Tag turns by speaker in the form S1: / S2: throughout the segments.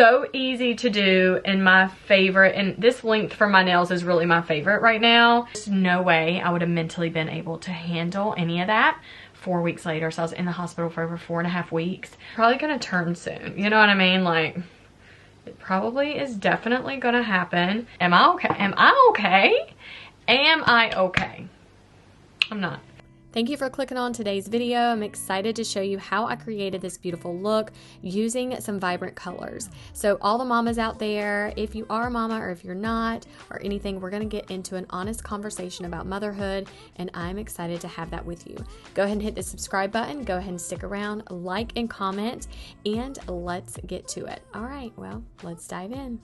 S1: so easy to do and my favorite, and this length for my nails is really my favorite right now. There's no way I would have mentally been able to handle any of that 4 weeks later. So I was in the hospital for over 4.5 weeks. Probably gonna turn soon, you know what I mean? Like, it probably is definitely gonna happen. Am I okay? Am I okay? Am I okay? I'm not.
S2: Thank you for clicking on today's video. I'm excited to show you how I created this beautiful look using some vibrant colors. So all the mamas out there, if you are a mama or if you're not or anything, we're gonna get into an honest conversation about motherhood, and I'm excited to have that with you. Go ahead and hit the subscribe button, go ahead and stick around, like and comment, and let's get to it. All right, well, let's dive in.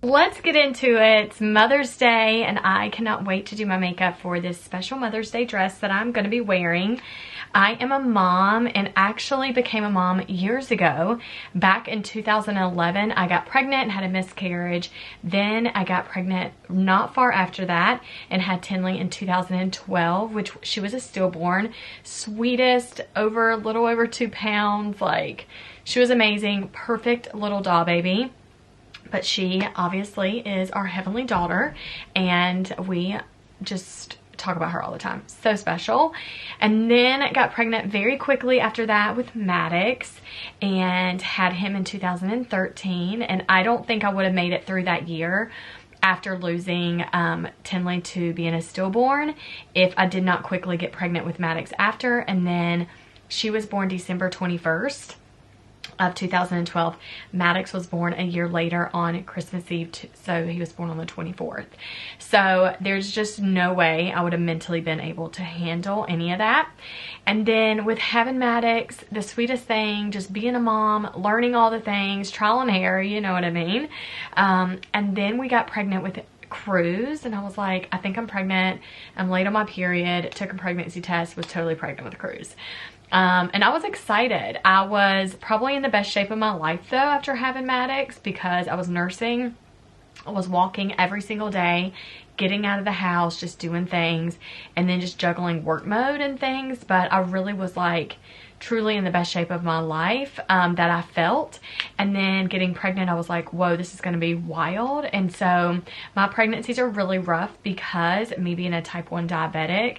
S1: Let's get into it. It's Mother's Day and I cannot wait to do my makeup for this special Mother's Day dress that I'm going to be wearing. I am a mom and actually became a mom years ago. Back in 2011, I got pregnant and had a miscarriage. Then I got pregnant not far after that and had Tinley in 2012, which she was a stillborn. Sweetest, a little over 2 pounds. Like, she was amazing. Perfect little doll baby. But she obviously is our heavenly daughter and we just talk about her all the time. So special. And then I got pregnant very quickly after that with Maddox and had him in 2013. And I don't think I would have made it through that year after losing Tinley to being a stillborn if I did not quickly get pregnant with Maddox after. And then she was born December 21st. Of 2012. Maddox was born a year later on Christmas Eve, so he was born on the 24th. So there's just no way I would have mentally been able to handle any of that. And then with having Maddox, the sweetest thing, just being a mom, learning all the things, trial and error, you know what I mean? And then we got pregnant with Cruz and I was like, I think I'm pregnant. I'm late on my period, took a pregnancy test, was totally pregnant with Cruz. And I was excited. I was probably in the best shape of my life though after having Maddox because I was nursing. I was walking every single day, getting out of the house, just doing things, and then just juggling work mode and things. But I really was like truly in the best shape of my life that I felt. And then getting pregnant, I was like, whoa, this is going to be wild. And so my pregnancies are really rough because me being a type 1 diabetic,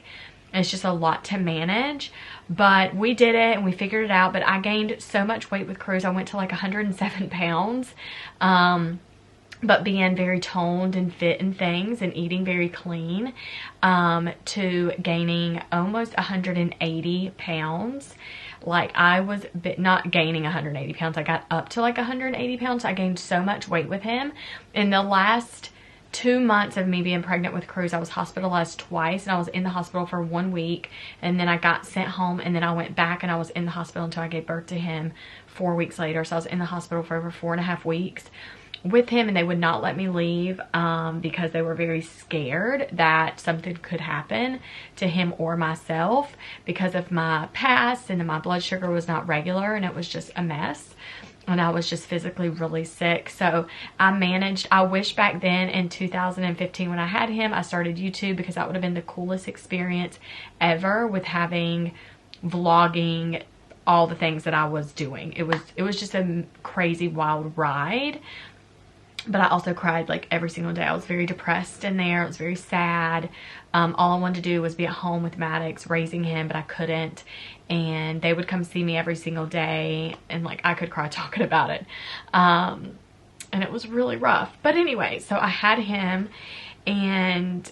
S1: it's just a lot to manage. But we did it and we figured it out. But I gained so much weight with Cruz. I went to like 107 pounds. But being very toned and fit and things and eating very clean, to gaining almost 180 pounds. Like I was not gaining 180 pounds. I got up to like 180 pounds. I gained so much weight with him. In the last 2 months of me being pregnant with Cruz, I was hospitalized twice and I was in the hospital for 1 week and then I got sent home and then I went back and I was in the hospital until I gave birth to him 4 weeks later. So I was in the hospital for over 4.5 weeks with him and they would not let me leave because they were very scared that something could happen to him or myself because of my past, and then my blood sugar was not regular and it was just a mess. And I was just physically really sick. So I managed. I wish back then in 2015 when I had him, I started YouTube because that would have been the coolest experience ever with having vlogging, all the things that I was doing. It was just a crazy wild ride. But I also cried like every single day. I was very depressed in there. It was very sad. All I wanted to do was be at home with Maddox, raising him, but I couldn't. And they would come see me every single day. And like I could cry talking about it. And it was really rough. But anyway, so I had him. And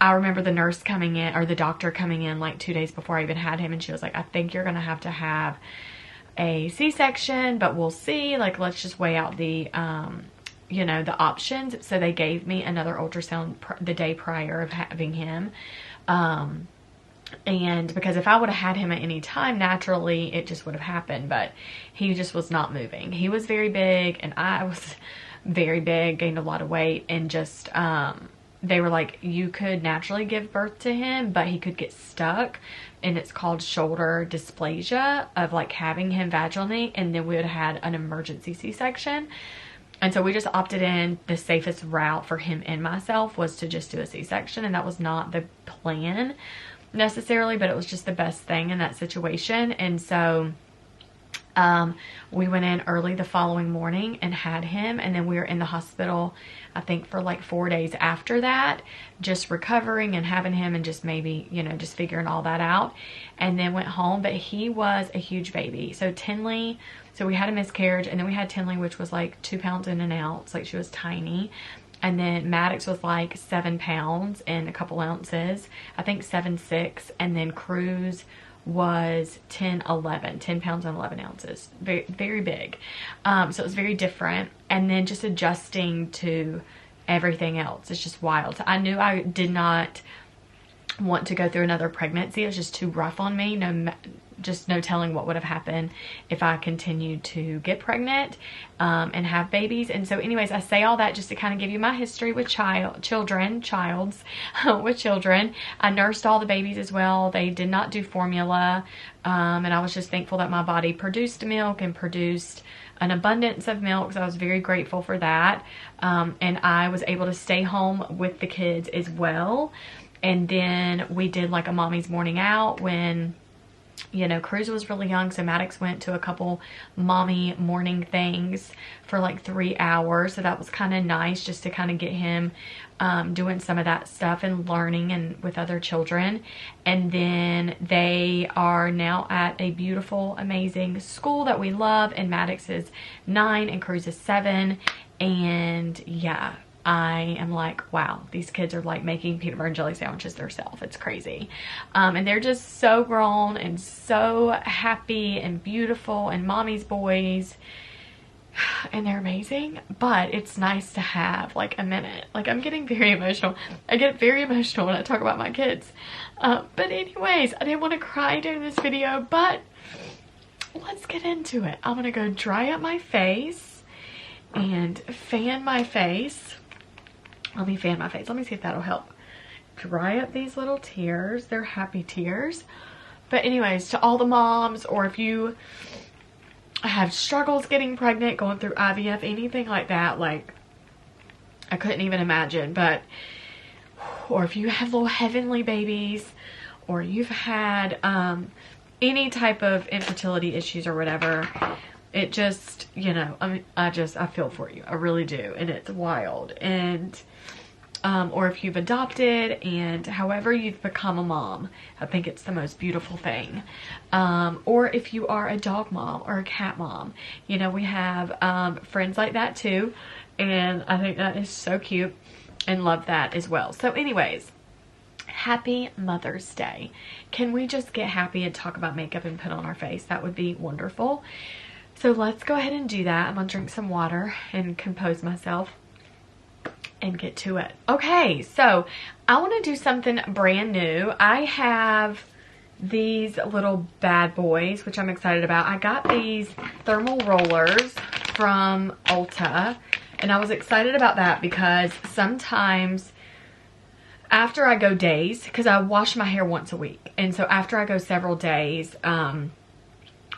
S1: I remember the nurse coming in, or the doctor coming in like 2 days before I even had him. And she was like, I think you're going to have a C-section, but we'll see. Like, let's just weigh out the you know, the options. So they gave me another ultrasound the day prior of having him. And because if I would have had him at any time, naturally it just would have happened, but he just was not moving. He was very big and I was very big, gained a lot of weight, and just, they were like, you could naturally give birth to him, but he could get stuck. And it's called shoulder dysplasia of like having him vaginally. And then we would have had an emergency C-section. And so we just opted in. The safest route for him and myself was to just do a C-section. And that was not the plan necessarily, but it was just the best thing in that situation. And so We went in early the following morning and had him, and then we were in the hospital, I think, for like 4 days after that, just recovering and having him and just maybe, you know, just figuring all that out, and then went home. But he was a huge baby. So Tinley, so we had a miscarriage, and then we had Tinley, which was like 2 pounds and an ounce, like she was tiny. And then Maddox was like 7 pounds and a couple ounces, I think 7'6", and then Cruz was 10 pounds and 11 ounces. Very, very big. So it was very different. And then just adjusting to everything else. It's just wild. So I knew I did not want to go through another pregnancy. It was just too rough on me. Just no telling what would have happened if I continued to get pregnant and have babies. And so anyways, I say all that just to kind of give you my history with children. I nursed all the babies as well. They did not do formula. And I was just thankful that my body produced milk and produced an abundance of milk. So I was very grateful for that. And I was able to stay home with the kids as well. And then we did like a mommy's morning out when, you know, Cruz was really young, so Maddox went to a couple mommy morning things for like 3 hours. So that was kind of nice just to kind of get him doing some of that stuff and learning and with other children. And then they are now at a beautiful, amazing school that we love. And Maddox is 9 and Cruz is 7. And yeah, I am like, wow, these kids are like making peanut butter and jelly sandwiches themselves. It's crazy. And they're just so grown and so happy and beautiful and mommy's boys. And they're amazing. But it's nice to have like a minute. Like, I'm getting very emotional. I get very emotional when I talk about my kids. But anyways, I didn't want to cry during this video, but let's get into it. I'm going to go dry up my face and fan my face. Let me fan my face. Let me see if that'll help dry up these little tears. They're happy tears. But anyways, to all the moms, or if you have struggles getting pregnant, going through IVF, anything like that, like, I couldn't even imagine. But, or if you have little heavenly babies, or you've had any type of infertility issues or whatever, it just, you know, I feel for you. I really do. And it's wild. And or if you've adopted, and however you've become a mom, I think it's the most beautiful thing. Or if you are a dog mom or a cat mom, you know, we have friends like that too, and I think that is so cute and love that as well. So anyways, happy Mother's Day. Can we just get happy and talk about makeup and put on our face? That would be wonderful. So let's go ahead and do that. I'm gonna drink some water and compose myself and get to it. Okay, so I want to do something brand new. I have these little bad boys, which I'm excited about. I got these thermal rollers from Ulta, and I was excited about that because sometimes after I go days, because I wash my hair once a week, and so after I go several days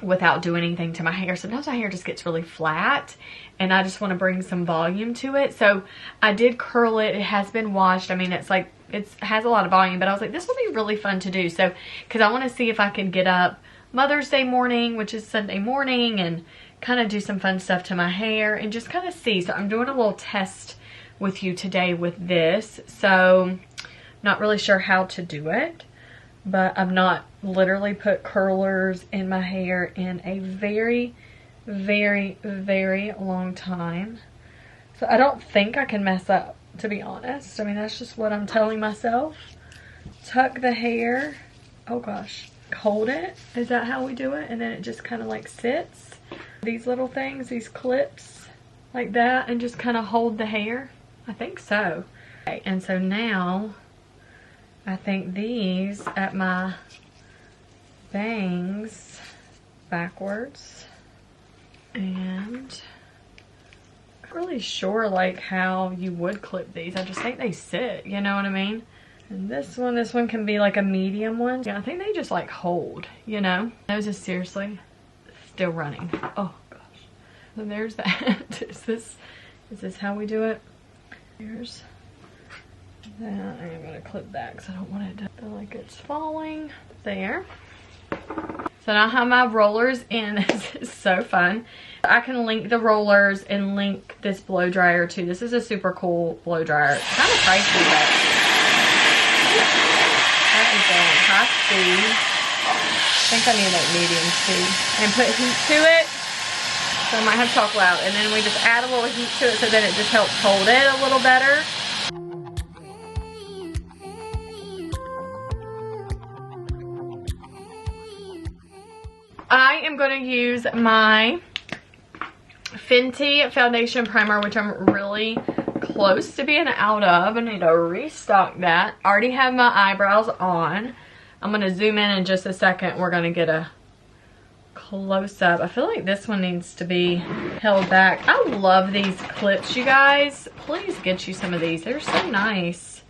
S1: without doing anything to my hair, sometimes my hair just gets really flat and I just want to bring some volume to it. So I did curl it. It has been washed. I mean, it's like, it has a lot of volume, but I was like, this will be really fun to do. So, because I want to see if I can get up Mother's Day morning, which is Sunday morning, and kind of do some fun stuff to my hair and just kind of see. So I'm doing a little test with you today with this. So not really sure how to do it, but I've not literally put curlers in my hair in a very, very, very long time. So I don't think I can mess up, to be honest. I mean, that's just what I'm telling myself. Tuck the hair. Oh gosh. Hold it. Is that how we do it? And then it just kind of like sits. These little things, these clips like that, and just kind of hold the hair. I think so. Okay, and so now I think these at my bangs backwards, and I'm not really sure like how you would clip these. I just think they sit, you know what I mean? And this one can be like a medium one. Yeah, I think they just like hold, you know? Nose is seriously still running. Oh gosh. So there's that. Is this how we do it? Here's that. I'm gonna clip that because I don't want it to feel like it's falling. There. So now I have my rollers in. This is so fun. I can link the rollers and link this blow dryer too. This is a super cool blow dryer. It's kind of pricey, but that is a high speed. I think I need like medium speed. And put heat to it. So I might have to talk loud. And then we just add a little heat to it so that it just helps hold it a little better. I am going to use my Fenty foundation primer, which I'm really close to being out of. I need to restock that. I already have my eyebrows on. I'm going to zoom in just a second. We're going to get a close-up. I feel like this one needs to be held back. I love these clips, you guys. Please get you some of these. They're so nice.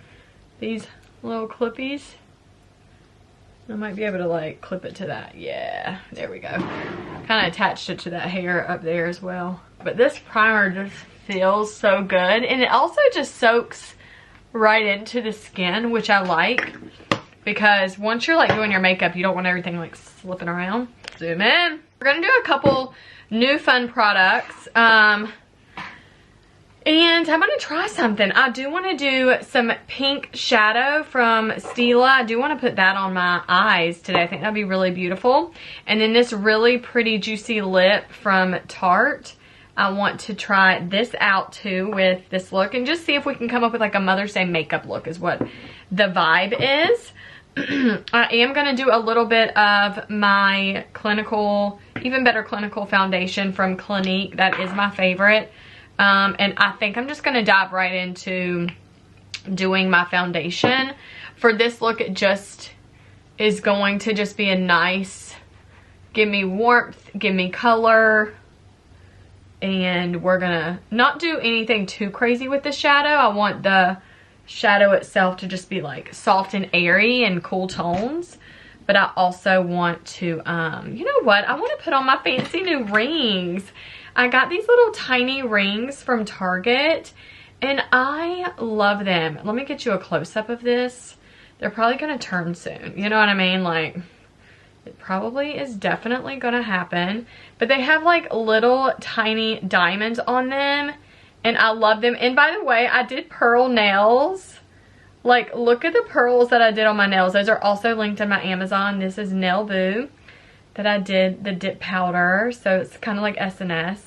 S1: These little clippies. I might be able to like clip it to that. Yeah, there we go. Kind of attached it to that hair up there as well. But this primer just feels so good. And it also just soaks right into the skin, which I like. Because once you're like doing your makeup, you don't want everything like slipping around. Zoom in. We're going to do a couple new fun products. And I'm going to try something. I do want to do some pink shadow from Steila. I do want to put that on my eyes today. I think that'd be really beautiful. And then this really pretty juicy lip from Tarte. I want to try this out too with this look. And just see if we can come up with like a Mother's Day makeup look is what the vibe is. I am going to do a little bit of my clinical, even better clinical foundation from Clinique. That is my favorite. And I think I'm just going to dive right into doing my foundation. For this look, it just is going to just be a nice, give me warmth, give me color. And we're going to not do anything too crazy with the shadow. I want the shadow itself to just be like soft and airy and cool tones. But I also want to, you know what? I want to put on my fancy new rings. I got these little tiny rings from Target and I love them. Let me get you a close-up of this. They're probably going to turn soon. You know what I mean? Like, it probably is definitely going to happen. But they have like little tiny diamonds on them and I love them. And by the way, I did pearl nails. Like, look at the pearls that I did on my nails. Those are also linked in my Amazon. This is Nail Boo that I did the dip powder. So it's kind of like SNS.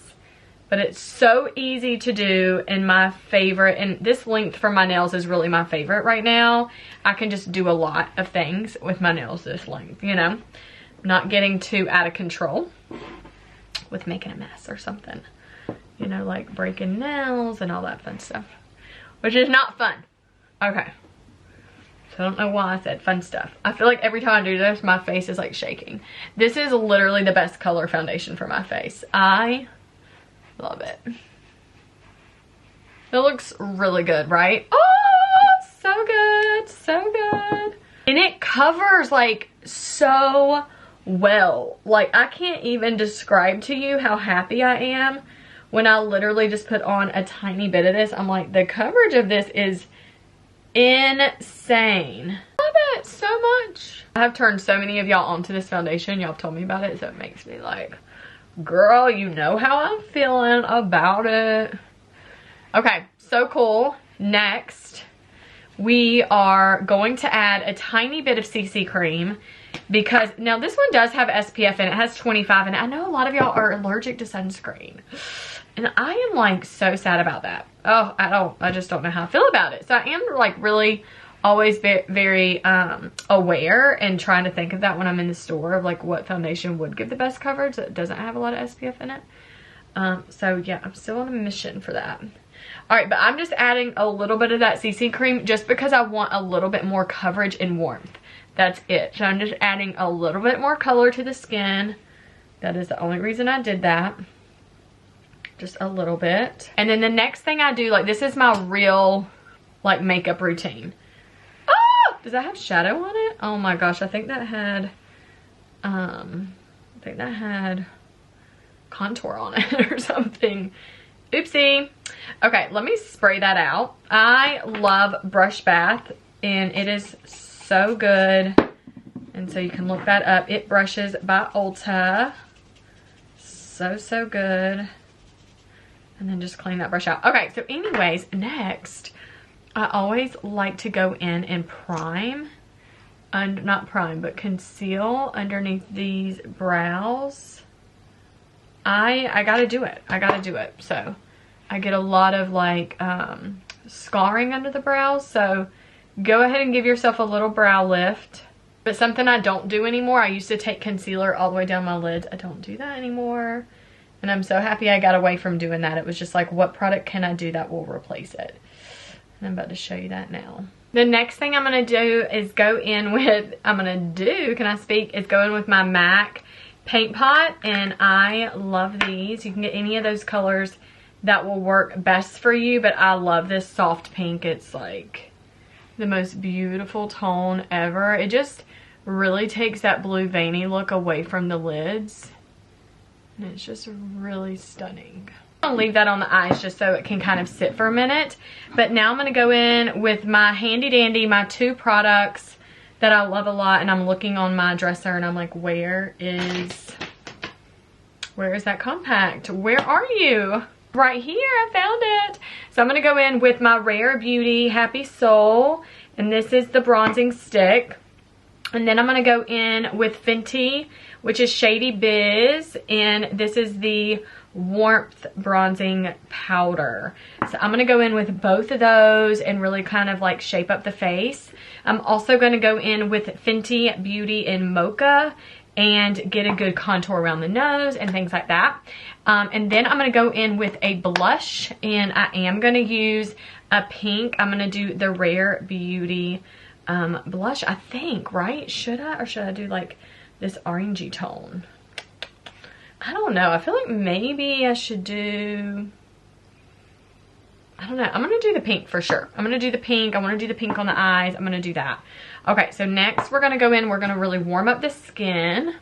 S1: But it's so easy to do and my favorite. And this length for my nails is really my favorite right now. I can just do a lot of things with my nails this length, you know. Not getting too out of control with making a mess or something. You know, like breaking nails and all that fun stuff. Which is not fun. Okay. So I don't know why I said fun stuff. I feel like every time I do this, my face is like shaking. This is literally the best color foundation for my face. I love it. It looks really good, right? Oh, so good. So good. And it covers like so well. Like, I can't even describe to you how happy I am when I literally just put on a tiny bit of this. I'm like, the coverage of this is insane. I love it so much. I have turned so many of y'all onto this foundation. Y'all have told me about it, so it makes me like, girl, you know how I'm feeling about it. Okay, so cool. Next, we are going to add a tiny bit of CC cream because now this one does have SPF and it has 25 and I know a lot of y'all are allergic to sunscreen. And I am like so sad about that. Oh, I just don't know how I feel about it. So I am like really always very aware and trying to think of that when I'm in the store of like what foundation would give the best coverage that doesn't have a lot of SPF in it. So yeah, I'm still on a mission for that. All right, but I'm just adding a little bit of that CC cream just because I want a little bit more coverage and warmth. That's it. So I'm just adding a little bit more color to the skin. That is the only reason I did that. Just a little bit. And then the next thing I do, like this is my real like makeup routine. Oh, does that have shadow on it? Oh my gosh, I think that had contour on it or something. Oopsie. Okay, let me spray that out. I love Brush Bath and it is so good And so you can look that up. It Brushes by Ulta. So good. And then just clean that brush out. Okay, so anyways, next, I always like to go in and prime. And not prime, but conceal underneath these brows. I gotta do it. I gotta do it. So I get a lot of like scarring under the brows. So go ahead and give yourself a little brow lift. But something I don't do anymore, I used to take concealer all the way down my lids. I don't do that anymore. And I'm so happy I got away from doing that. It was just like, what product can I do that will replace it? And I'm about to show you that now. The next thing I'm going to do is go in with, is go in with my MAC paint pot. And I love these. You can get any of those colors that will work best for you. But I love this soft pink. It's like the most beautiful tone ever. It just really takes that blue veiny look away from the lids. And it's just really stunning. I'll leave that on the eyes just so it can kind of sit for a minute. But now I'm going to go in with my handy dandy, my two products that I love a lot. And I'm looking on my dresser and I'm like, where is that compact? Where are you? Right here, I found it. So I'm going to go in with my Rare Beauty Happy Soul. And this is the bronzing stick. And then I'm going to go in with Fenty, which is Shady Biz. And this is the Warmth Bronzing Powder. So I'm going to go in with both of those and really kind of like shape up the face. I'm also going to go in with Fenty Beauty in Mocha and get a good contour around the nose and things like that. And then I'm going to go in with a blush, and I am going to use a pink. I'm going to do the Rare Beauty blush, I think, right? Should I? Or should I do like this orangey tone? I don't know. I feel like maybe I should do, I don't know. I'm going to do the pink for sure. I'm going to do the pink. I want to do the pink on the eyes. I'm going to do that. Okay, so next we're going to go in. We're going to really warm up the skin.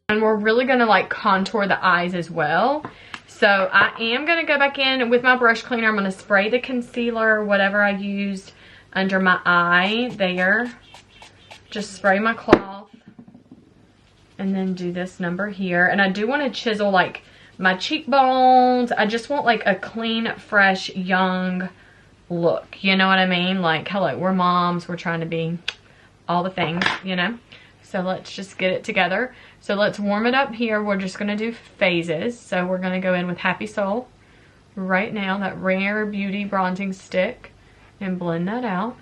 S1: And we're really going to like contour the eyes as well. So I am going to go back in with my brush cleaner. I'm going to spray the concealer, whatever I used under my eye there. Just spray my cloth. And then do this number here. And I do want to chisel like my cheekbones. I just want like a clean, fresh, young look. You know what I mean? Like, hello, we're moms. We're trying to be all the things, you know? So let's just get it together. So let's warm it up here. We're just going to do phases. So we're going to go in with Happy Soul right now, that Rare Beauty bronzing stick, and blend that out.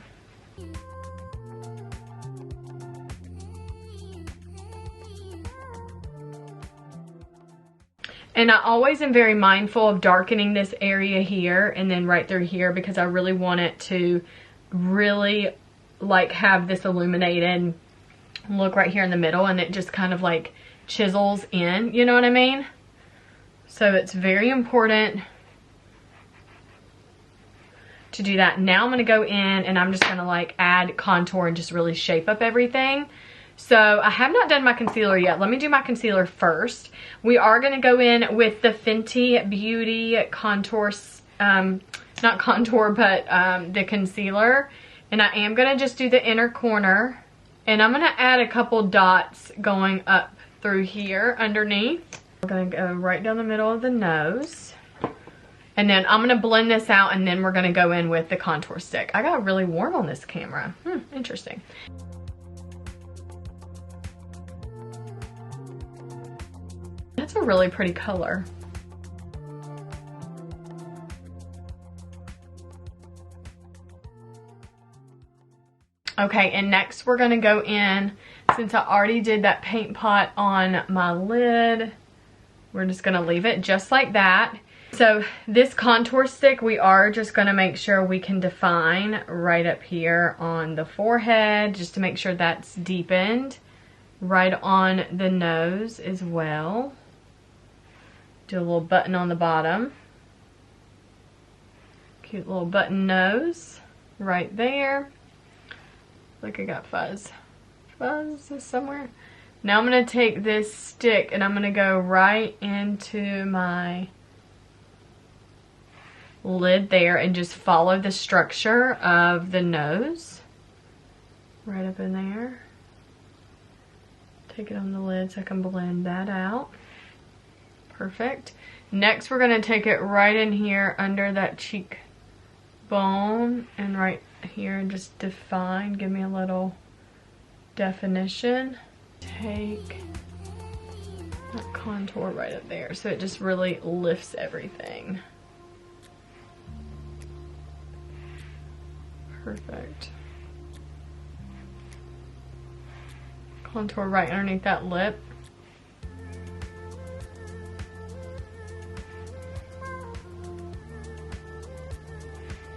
S1: And I always am very mindful of darkening this area here and then right through here, because I really want it to really like have this illuminated look right here in the middle, and it just kind of like chisels in, you know what I mean? So it's very important to do that. Now I'm going to go in and I'm just going to like add contour and just really shape up everything. So I have not done my concealer yet. Let me do my concealer first. We are going to go in with the Fenty Beauty contour, not contour, but the concealer. And I am going to just do the inner corner. And I'm going to add a couple dots going up through here underneath. We're going to go right down the middle of the nose. And then I'm going to blend this out, and then we're going to go in with the contour stick. I got really warm on this camera. Interesting. That's a really pretty color. Okay, and next we're going to go in, since I already did that paint pot on my lid, we're just going to leave it just like that. So this contour stick, we are just going to make sure we can define right up here on the forehead, just to make sure that's deepened. Right on the nose as well. Do a little button on the bottom. Cute little button nose right there. Look, I got fuzz. Fuzz is somewhere. Now I'm going to take this stick and I'm going to go right into my lid there and just follow the structure of the nose. Right up in there. Take it on the lid so I can blend that out. Perfect. Next we're going to take it right in here under that cheekbone and right here and just define, give me a little definition. Take that contour right up there so it just really lifts everything. Perfect. Contour right underneath that lip.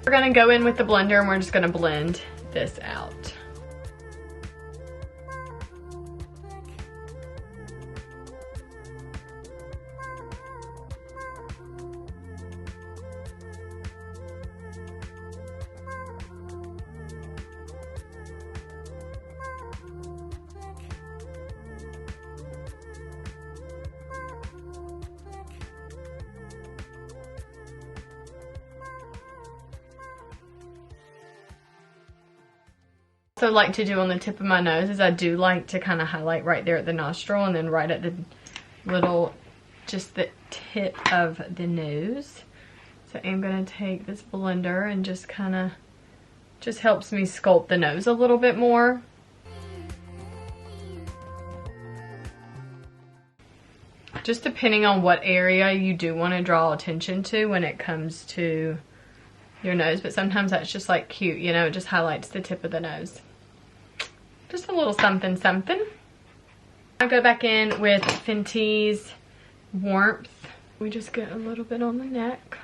S1: We're gonna go in with the blender and we're just gonna blend this out. Also like to do on the tip of my nose is I do like to kind of highlight right there at the nostril and then right at the little, just the tip of the nose. So I'm going to take this blender and just kind of, just helps me sculpt the nose a little bit more. Just depending on what area you do want to draw attention to when it comes to your nose, but sometimes that's just like cute, you know, it just highlights the tip of the nose. Just a little something something. I go back in with Fenty's Warmth. We just get a little bit on the neck.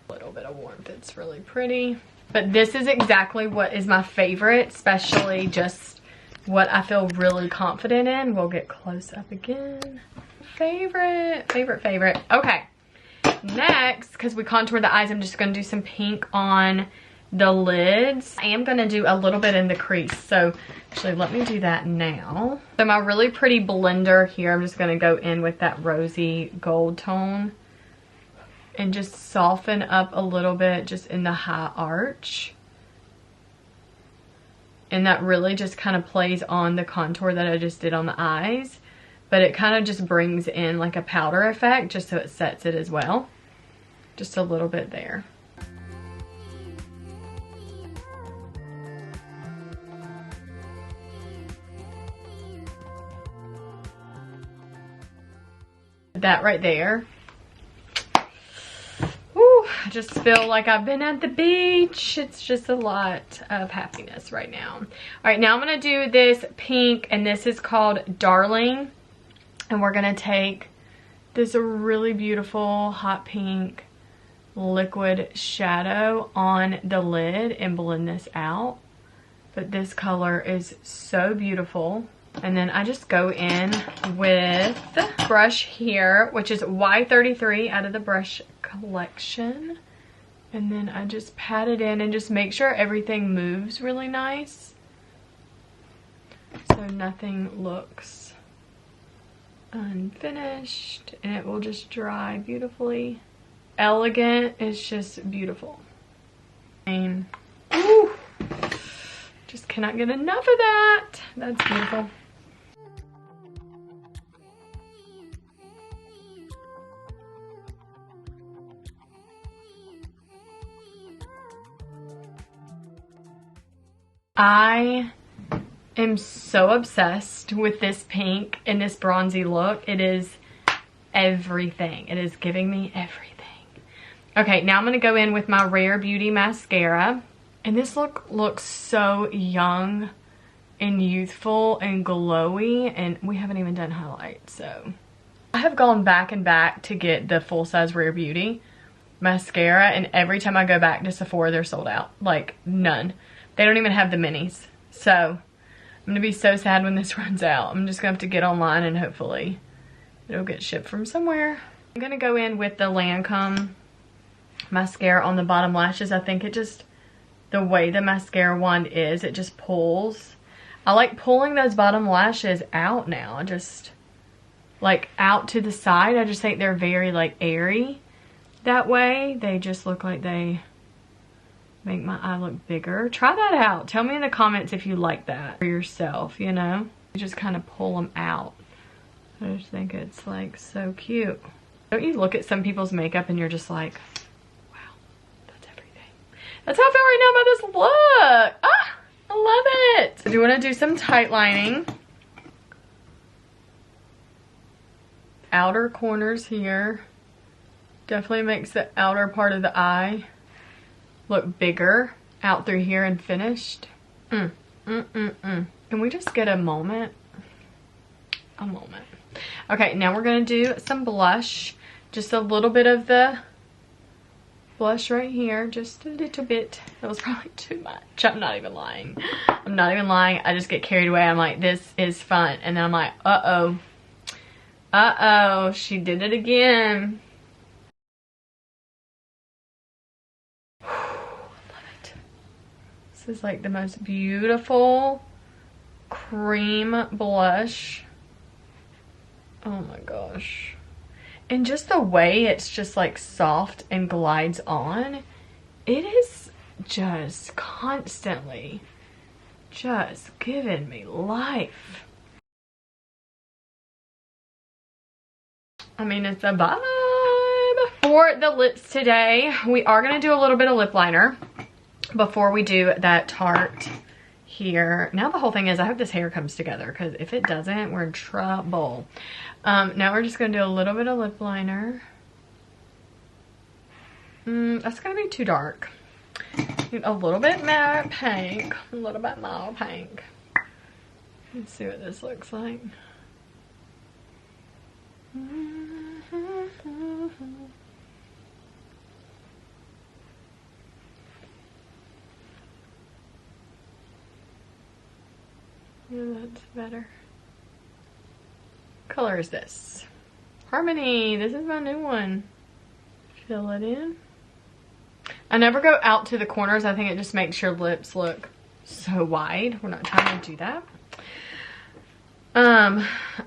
S1: A little bit of warmth, it's really pretty. But this is exactly what is my favorite, especially just what I feel really confident in. We'll get close up again. Favorite. Okay. Next, because we contour the eyes, I'm just going to do some pink on the lids. I am going to do a little bit in the crease. So actually, let me do that now. So my really pretty blender here, I'm just going to go in with that rosy gold tone and just soften up a little bit just in the high arch. And that really just kind of plays on the contour that I just did on the eyes. But it kind of just brings in like a powder effect just so it sets it as well. Just a little bit there. That right there. Whew, I just feel like I've been at the beach. It's just a lot of happiness right now. All right, now I'm gonna do this pink, and this is called Darling. And we're gonna take this really beautiful hot pink liquid shadow on the lid and blend this out. But this color is so beautiful. And then I just go in with the brush here, which is Y33 out of the brush collection. And then I just pat it in and just make sure everything moves really nice, so nothing looks unfinished, and it will just dry beautifully. Elegant, it's just beautiful. And ooh, just cannot get enough of that. That's beautiful. I am so obsessed with this pink and this bronzy look. It is everything. It is giving me everything. Okay, now I'm going to go in with my Rare Beauty mascara. And this look looks so young and youthful and glowy. And we haven't even done highlights, so. I have gone back and back to get the full-size Rare Beauty mascara. And every time I go back to Sephora, they're sold out. Like, none. They don't even have the minis. So, I'm going to be so sad when this runs out. I'm just going to have to get online and hopefully it'll get shipped from somewhere. I'm going to go in with the Lancome mascara on the bottom lashes. I think it just, the way the mascara wand is, it just pulls. I like pulling those bottom lashes out now, just like out to the side. I just think they're very like airy that way. They just look like they make my eye look bigger. Try that out. Tell me in the comments if you like that for yourself, you know? You just kind of pull them out. I just think it's like so cute. Don't you look at some people's makeup and you're just like, wow, that's everything. That's how I feel right now about this look. Ah, I love it. I do want to do some tight lining. Outer corners here. Definitely makes the outer part of the eye look bigger out through here and finished. Can we just get a moment? A moment. Okay, now we're gonna do some blush. Just a little bit of the blush right here, just a little bit. That was probably too much. I'm not even lying. I'm not even lying. I just get carried away. I'm like, this is fun. And then I'm like, uh-oh. Uh-oh, she did it again. This is like the most beautiful cream blush. Oh my gosh. And just the way it's just like soft and glides on, it is just constantly just giving me life. I mean, it's a vibe. For the lips today, we are going to do a little bit of lip liner before we do that Tarte here. Now the whole thing is, I hope this hair comes together, because if it doesn't, we're in trouble. Now we're just going to do a little bit of lip liner. That's going to be too dark. A little bit matte pink. A little bit mild pink. Let's see what this looks like. Yeah, that's better. What color is this? Harmony. This is my new one. Fill it in. I never go out to the corners. I think it just makes your lips look so wide. We're not trying to do that.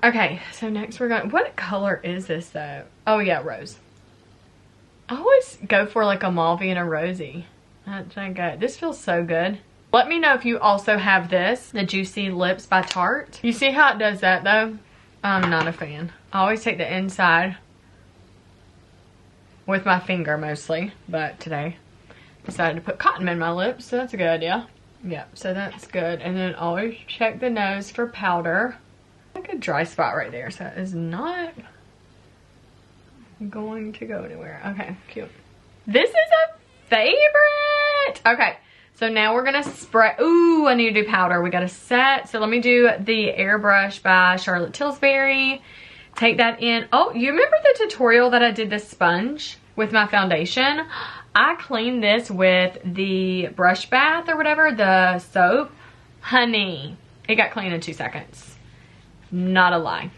S1: Okay, so next we're going, what color is this though? Oh yeah, rose. I always go for like a mauve and a rosy. That's good. This feels so good. Let me know if you also have this, the Juicy Lips by Tarte. You see how it does that though? I'm not a fan. I always take the inside with my finger mostly, but today I decided to put cotton in my lips, so that's a good idea. Yeah, so that's good. And then always check the nose for powder. Like a dry spot right there, so it is not going to go anywhere. Okay, cute. This is a favorite. Okay, so now we're gonna spray. Ooh, I need to do powder. We got a set. So let me do the Airbrush by Charlotte Tilbury. Take that in. Oh, you remember the tutorial that I did the sponge with my foundation? I cleaned this with the brush bath or whatever, the soap. Honey, it got clean in 2 seconds. Not a lie.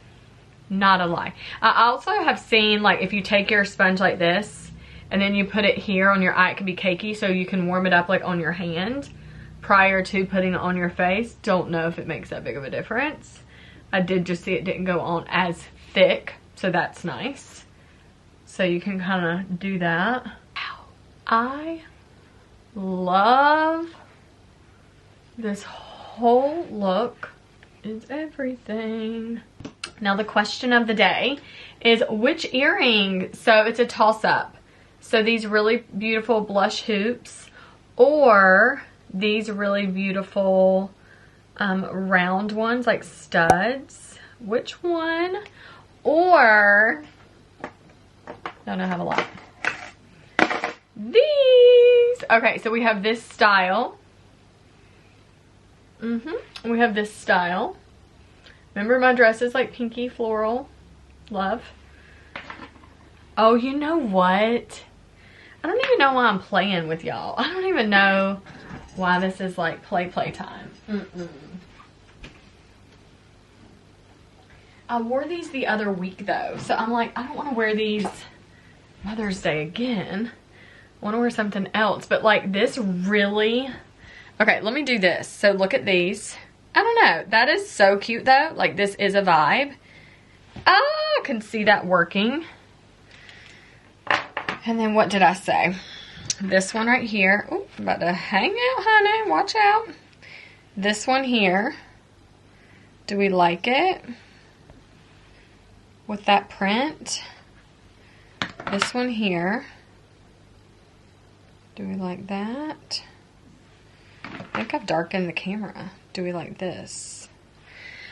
S1: Not a lie. I also have seen, like, if you take your sponge like this and then you put it here on your eye, it can be cakey, so you can warm it up like on your hand prior to putting it on your face. Don't know if it makes that big of a difference. I did just see it didn't go on as thick, so that's nice. So you can kind of do that. Wow. I love this whole look. Is everything. Now the question of the day is which earring? So it's a toss-up. So these really beautiful blush hoops or these really beautiful round ones like studs. Which one? Or I don't have a lot. These. Okay, so we have this style. We have this style. Remember my dress is like pinky floral. Love. Oh, you know what? I don't even know why I'm playing with y'all. I don't even know why this is like play time. I wore these the other week though. So I'm like, I don't want to wear these Mother's Day again. I want to wear something else. But like this really... Okay, let me do this. So look at these. I don't know. That is so cute though. Like, this is a vibe. I can see that working. And then what did I say? This one right here. Ooh, I'm about to hang out, honey. Watch out. This one here. Do we like it? With that print. This one here. Do we like that? I think I've darkened the camera. Do we like this?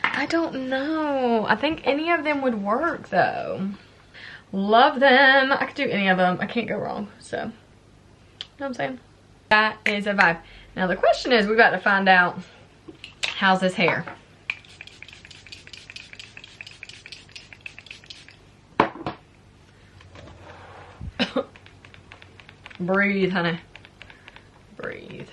S1: I don't know. I think any of them would work though. Love them. I could do any of them. I can't go wrong. So, you know what I'm saying? That is a vibe. Now the question is, we got to find out, how's this hair? Breathe, honey. Breathe.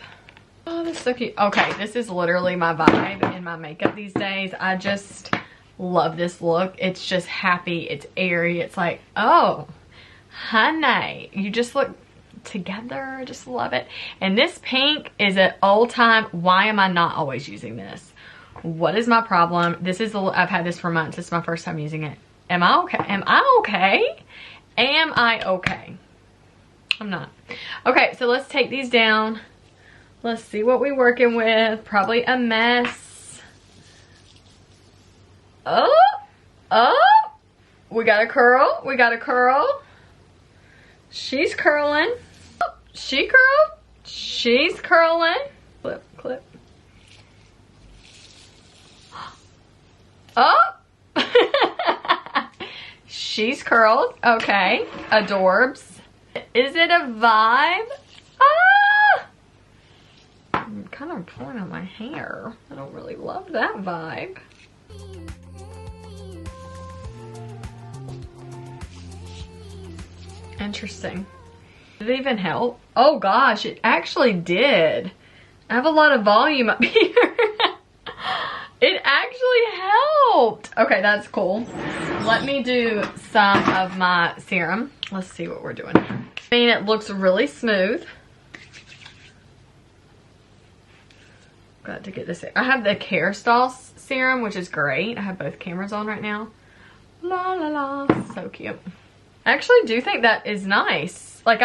S1: Oh, that's so cute. Okay, this is literally my vibe in my makeup these days. I just love this look. It's just happy. It's airy. It's like, oh, honey, you just look together. I just love it. And this pink is an old time. Why am I not always using this? What is my problem? This is, I've had this for months. This is my first time using it. Am I okay? Am I okay? Am I okay? I'm not. Okay, so let's take these down. Let's see what we're working with. Probably a mess. Oh, oh, we got a curl. We got a curl. She's curling. Oh, she curled. She's curling. Clip, clip. Oh. She's curled. Okay, adorbs. Is it a vibe? Ah! I'm kind of pulling out my hair. I don't really love that vibe. Interesting. Did it even help? Oh gosh, it actually did. I have a lot of volume up here. It actually helped. Okay, that's cool. Let me do some of my serum. Let's see what we're doing. I mean, it looks really smooth. Got to get this. I have the Kerastase serum, which is great. I have both cameras on right now. La la la. So cute. I actually do think that is nice. Like,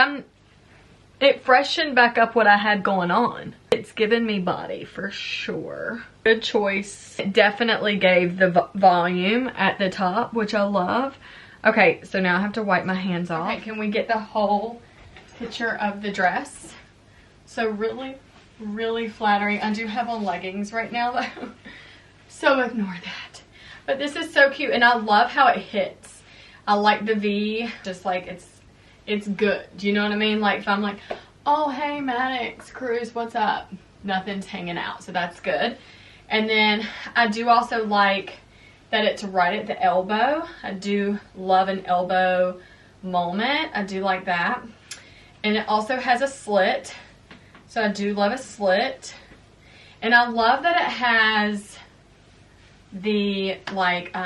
S1: it freshened back up what I had going on. It's given me body for sure. Good choice. It definitely gave the volume at the top, which I love. Okay, so now I have to wipe my hands off. Okay, can we get the whole picture of the dress? So really, really flattering. I do have on leggings right now though. So ignore that. But this is so cute and I love how it hits. I like the V, just like it's good. Do you know what I mean? Like if I'm like, oh hey Maddox, Cruz, what's up? Nothing's hanging out, so that's good. And then I do also like that it's right at the elbow. I do love an elbow moment. I do like that. And it also has a slit. So I do love a slit. And I love that it has the like,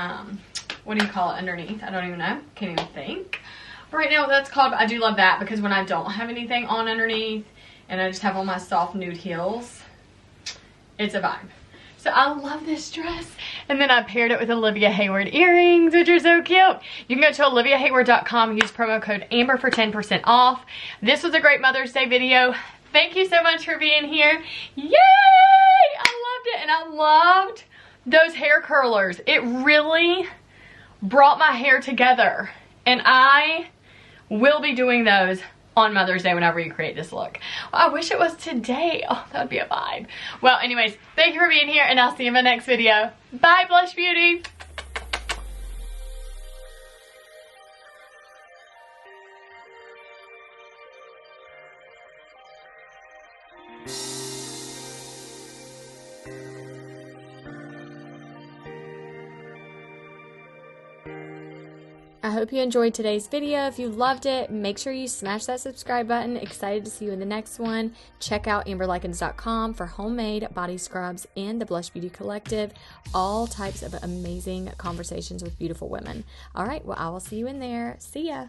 S1: what do you call it underneath? I don't even know. Can't even think right now what that's called. But I do love that because when I don't have anything on underneath and I just have on my soft nude heels, it's a vibe. So I love this dress. And then I paired it with Olivia Hayward earrings, which are so cute. You can go to oliviahayward.com, use promo code AMBER for 10% off. This was a great Mother's Day video. Thank you so much for being here. Yay! I loved it. And I loved those hair curlers. It really brought my hair together. And I will be doing those on Mother's Day whenever you create this look. Well, I wish it was today. Oh, that would be a vibe. Well, anyways, thank you for being here and I'll see you in my next video. Bye, Blush Beauty.
S2: I hope you enjoyed today's video. If you loved it, make sure you smash that subscribe button. Excited to see you in the next one. Check out amberlykins.com for homemade body scrubs and the Blush Beauty Collective. All types of amazing conversations with beautiful women. All right, well, I will see you in there. See ya.